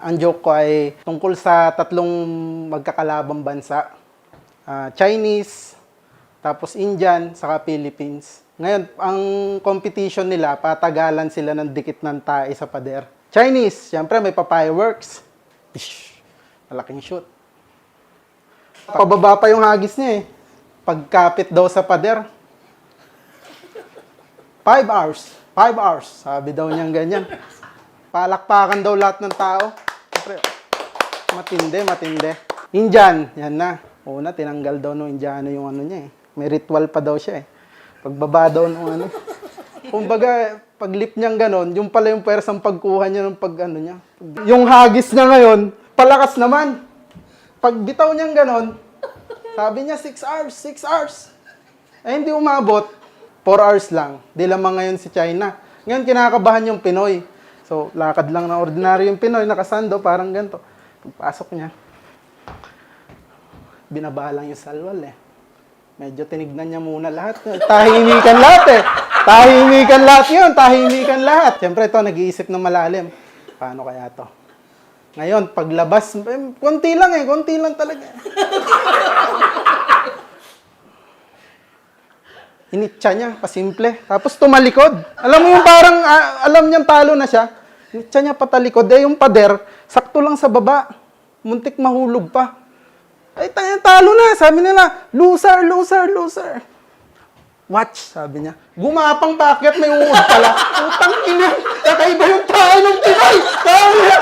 Ang joke ko ay tungkol sa tatlong magkakalabang bansa. Chinese, tapos Indian, saka Philippines. Ngayon, ang competition nila, patagalan sila ng dikit ng tae sa pader. Chinese, syempre may pa-fireworks. Malaking shoot. Pababa pa yung hagis niya eh. Pagkapit daw sa pader. 5 hours. 5 hours. Sabi daw niyang ganyan. Palakpakan daw lahat ng tao. Siyempre, matindi. Indian, yan na. Una, tinanggal daw ng Indiano yung ano niya eh. May ritual pa daw siya eh. Pagbaba daw ng ano. Kumbaga, pag lip niyang ganon, yung pala yung persang pagkuha niya ng pag ano niya. Yung hagis niya ngayon, palakas naman. Pag bitaw niyang ganon, sabi niya 6 hours, 6 hours. Eh hindi umabot, 4 hours lang. Di lamang ngayon si China. Ngayon kinakabahan yung Pinoy. So, lakad lang na ordinaryo yung Pinoy, nakasando, parang ganito. Pagpasok niya, binaba lang yung salwal eh. Medyo tinignan niya muna lahat. Tahimikan lahat eh. Tahimikan lahat yun. Tahimikan lahat. Siyempre ito, nag-iisip ng malalim. Paano kaya to? Ngayon, paglabas, konti lang eh. Konti lang talaga. Initsa niya, pasimple. Tapos tumalikod. Alam mo yung parang, alam niyang talo na siya. Initsa niya patalikod. Eh yung pader, sakto lang sa baba. Muntik mahulog pa. Ay, talo na. Sabi nila, loser, loser, loser. Watch, sabi niya. Gumapang paakyat, may uod pala. Utang ina, kakaiba yung tao ng Pinoy. Sabi niya.